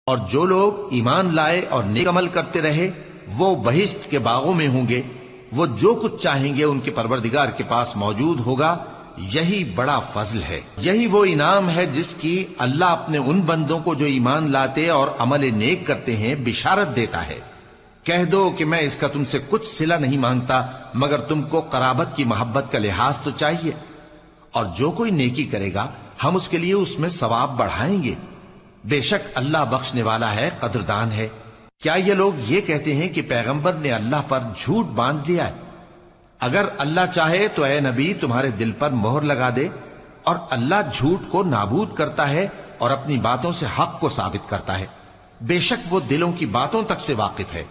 اور جو لوگ ایمان لائے اور نیک عمل کرتے رہے وہ بہشت کے باغوں میں ہوں گے، وہ جو کچھ چاہیں گے ان کے پروردگار کے پاس موجود ہوگا، یہی بڑا فضل ہے، یہی وہ انعام ہے جس کی اللہ اپنے ان بندوں کو جو ایمان لاتے اور عمل نیک کرتے ہیں بشارت دیتا ہے۔ کہہ دو کہ میں اس کا تم سے کچھ صلہ نہیں مانگتا مگر تم کو قرابت کی محبت کا لحاظ تو چاہیے، اور جو کوئی نیکی کرے گا ہم اس کے لیے اس میں ثواب بڑھائیں گے، بے شک اللہ بخشنے والا ہے، قدردان ہے۔ کیا یہ لوگ یہ کہتے ہیں کہ پیغمبر نے اللہ پر جھوٹ باندھ لیا ہے؟ اگر اللہ چاہے تو اے نبی تمہارے دل پر مہر لگا دے، اور اللہ جھوٹ کو نابود کرتا ہے اور اپنی باتوں سے حق کو ثابت کرتا ہے، بے شک وہ دلوں کی باتوں تک سے واقف ہے،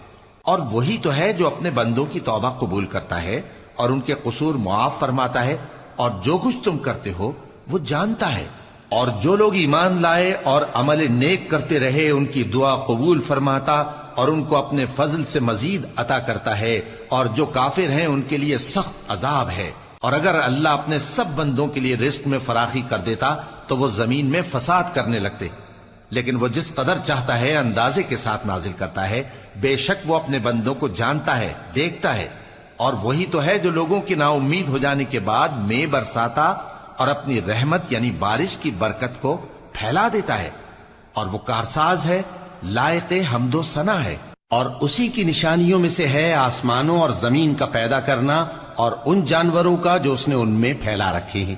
اور وہی تو ہے جو اپنے بندوں کی توبہ قبول کرتا ہے اور ان کے قصور معاف فرماتا ہے، اور جو کچھ تم کرتے ہو وہ جانتا ہے۔ اور جو لوگ ایمان لائے اور عمل نیک کرتے رہے ان کی دعا قبول فرماتا اور ان کو اپنے فضل سے مزید عطا کرتا ہے، اور جو کافر ہیں ان کے لیے سخت عذاب ہے۔ اور اگر اللہ اپنے سب بندوں کے لیے رزق میں فراخی کر دیتا تو وہ زمین میں فساد کرنے لگتے، لیکن وہ جس قدر چاہتا ہے اندازے کے ساتھ نازل کرتا ہے، بے شک وہ اپنے بندوں کو جانتا ہے، دیکھتا ہے۔ اور وہی تو ہے جو لوگوں کی نا امید ہو جانے کے بعد میں برساتا اور اپنی رحمت یعنی بارش کی برکت کو پھیلا دیتا ہے، اور وہ کارساز ہے، لائق حمد و ثنا ہے۔ اور اسی کی نشانیوں میں سے ہے آسمانوں اور زمین کا پیدا کرنا اور ان جانوروں کا جو اس نے ان میں پھیلا رکھے ہیں،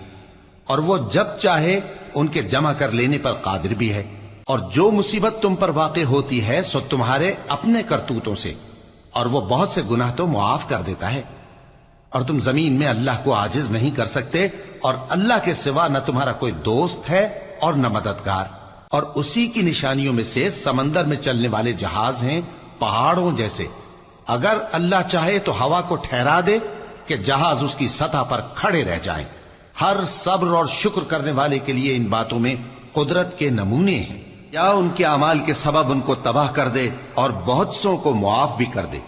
اور وہ جب چاہے ان کے جمع کر لینے پر قادر بھی ہے۔ اور جو مصیبت تم پر واقع ہوتی ہے سو تمہارے اپنے کرتوتوں سے، اور وہ بہت سے گناہ تو معاف کر دیتا ہے، اور تم زمین میں اللہ کو عاجز نہیں کر سکتے، اور اللہ کے سوا نہ تمہارا کوئی دوست ہے اور نہ مددگار۔ اور اسی کی نشانیوں میں سے سمندر میں چلنے والے جہاز ہیں پہاڑوں جیسے، اگر اللہ چاہے تو ہوا کو ٹھہرا دے کہ جہاز اس کی سطح پر کھڑے رہ جائیں۔ ہر صبر اور شکر کرنے والے کے لیے ان باتوں میں قدرت کے نمونے ہیں، یا ان کے اعمال کے سبب ان کو تباہ کر دے اور بہت سوں کو معاف بھی کر دے۔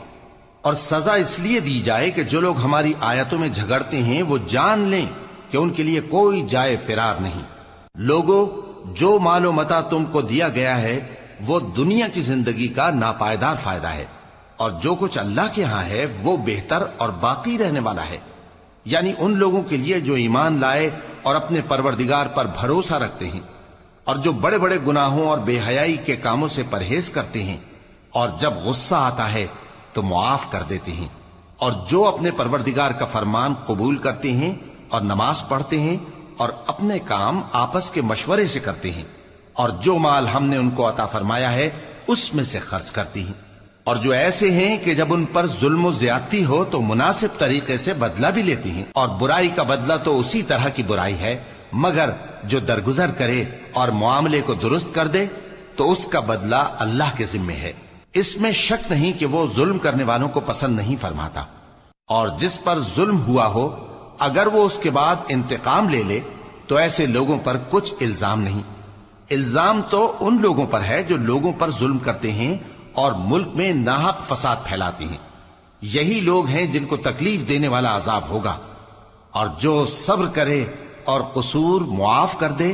اور سزا اس لیے دی جائے کہ جو لوگ ہماری آیتوں میں جھگڑتے ہیں وہ جان لیں کہ ان کے لیے کوئی جائے فرار نہیں۔ لوگوں، جو مال و متاع تم کو دیا گیا ہے وہ دنیا کی زندگی کا ناپائیدار فائدہ ہے، اور جو کچھ اللہ کے ہاں ہے وہ بہتر اور باقی رہنے والا ہے، یعنی ان لوگوں کے لیے جو ایمان لائے اور اپنے پروردگار پر بھروسہ رکھتے ہیں، اور جو بڑے بڑے گناہوں اور بے حیائی کے کاموں سے پرہیز کرتے ہیں، اور جب غصہ آتا ہے تو معاف کر دیتے ہیں، اور جو اپنے پروردگار کا فرمان قبول کرتے ہیں اور نماز پڑھتے ہیں اور اپنے کام آپس کے مشورے سے کرتے ہیں، اور جو مال ہم نے ان کو عطا فرمایا ہے اس میں سے خرچ کرتی ہیں، اور جو ایسے ہیں کہ جب ان پر ظلم و زیادتی ہو تو مناسب طریقے سے بدلہ بھی لیتی ہیں، اور برائی کا بدلہ تو اسی طرح کی برائی ہے، مگر جو درگزر کرے اور معاملے کو درست کر دے تو اس کا بدلہ اللہ کے ذمے ہے۔ اس میں شک نہیں کہ وہ ظلم کرنے والوں کو پسند نہیں فرماتا، اور جس پر ظلم ہوا ہو اگر وہ اس کے بعد انتقام لے لے تو ایسے لوگوں پر کچھ الزام نہیں۔ الزام تو ان لوگوں پر ہے جو لوگوں پر ظلم کرتے ہیں اور ملک میں ناحق فساد پھیلاتے ہیں، یہی لوگ ہیں جن کو تکلیف دینے والا عذاب ہوگا۔ اور جو صبر کرے اور قصور معاف کر دے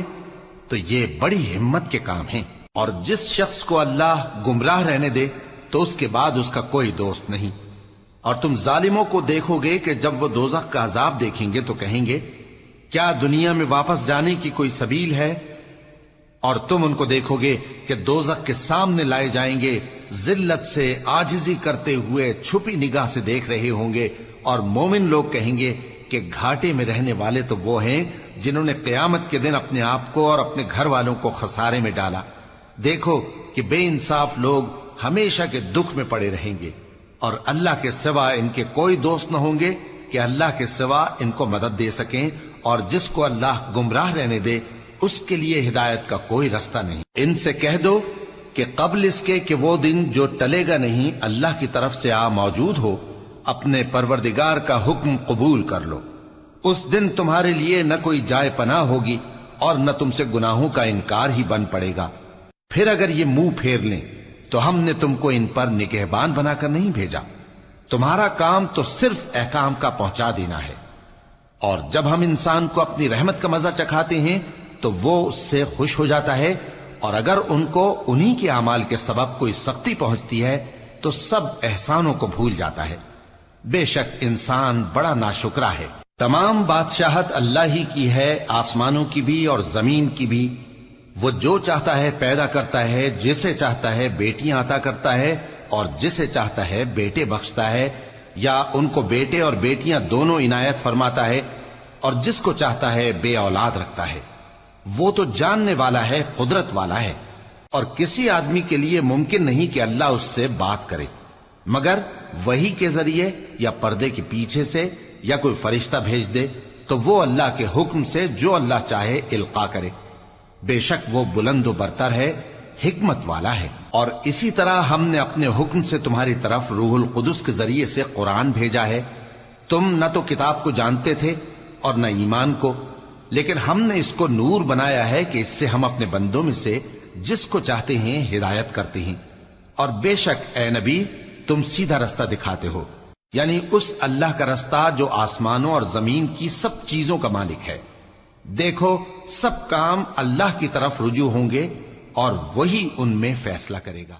تو یہ بڑی ہمت کے کام ہیں۔ اور جس شخص کو اللہ گمراہ رہنے دے تو اس کے بعد اس کا کوئی دوست نہیں۔ اور تم ظالموں کو دیکھو گے کہ جب وہ دوزخ کا عذاب دیکھیں گے تو کہیں گے کیا دنیا میں واپس جانے کی کوئی سبیل ہے؟ اور تم ان کو دیکھو گے کہ دوزخ کے سامنے لائے جائیں گے، ذلت سے عاجزی کرتے ہوئے چھپی نگاہ سے دیکھ رہے ہوں گے، اور مومن لوگ کہیں گے کہ گھاٹے میں رہنے والے تو وہ ہیں جنہوں نے قیامت کے دن اپنے آپ کو اور اپنے گھر والوں کو خسارے میں ڈالا۔ دیکھو کہ بے انصاف لوگ ہمیشہ کے دکھ میں پڑے رہیں گے، اور اللہ کے سوا ان کے کوئی دوست نہ ہوں گے کہ اللہ کے سوا ان کو مدد دے سکیں، اور جس کو اللہ گمراہ رہنے دے اس کے لیے ہدایت کا کوئی رستہ نہیں۔ ان سے کہہ دو کہ قبل اس کے کہ وہ دن جو ٹلے گا نہیں اللہ کی طرف سے آ موجود ہو، اپنے پروردگار کا حکم قبول کر لو۔ اس دن تمہارے لیے نہ کوئی جائے پناہ ہوگی اور نہ تم سے گناہوں کا انکار ہی بن پڑے گا۔ پھر اگر یہ منہ پھیر لیں تو ہم نے تم کو ان پر نگہبان بنا کر نہیں بھیجا، تمہارا کام تو صرف احکام کا پہنچا دینا ہے۔ اور جب ہم انسان کو اپنی رحمت کا مزہ چکھاتے ہیں تو وہ اس سے خوش ہو جاتا ہے، اور اگر ان کو انہی کے اعمال کے سبب کوئی سختی پہنچتی ہے تو سب احسانوں کو بھول جاتا ہے۔ بے شک انسان بڑا ناشکرا ہے۔ تمام بادشاہت اللہ ہی کی ہے، آسمانوں کی بھی اور زمین کی بھی۔ وہ جو چاہتا ہے پیدا کرتا ہے، جسے چاہتا ہے بیٹیاں عطا کرتا ہے اور جسے چاہتا ہے بیٹے بخشتا ہے، یا ان کو بیٹے اور بیٹیاں دونوں عنایت فرماتا ہے، اور جس کو چاہتا ہے بے اولاد رکھتا ہے۔ وہ تو جاننے والا ہے، قدرت والا ہے، اور کسی آدمی کے لیے ممکن نہیں کہ اللہ اس سے بات کرے مگر وحی کے ذریعے یا پردے کے پیچھے سے یا کوئی فرشتہ بھیج دے تو وہ اللہ کے حکم سے جو اللہ چاہے القا کرے۔ بے شک وہ بلند و برتر ہے، حکمت والا ہے۔ اور اسی طرح ہم نے اپنے حکم سے تمہاری طرف روح القدس کے ذریعے سے قرآن بھیجا ہے۔ تم نہ تو کتاب کو جانتے تھے اور نہ ایمان کو، لیکن ہم نے اس کو نور بنایا ہے کہ اس سے ہم اپنے بندوں میں سے جس کو چاہتے ہیں ہدایت کرتے ہیں۔ اور بے شک اے نبی تم سیدھا رستہ دکھاتے ہو، یعنی اس اللہ کا رستہ جو آسمانوں اور زمین کی سب چیزوں کا مالک ہے۔ دیکھو سب کام اللہ کی طرف رجوع ہوں گے اور وہی ان میں فیصلہ کرے گا۔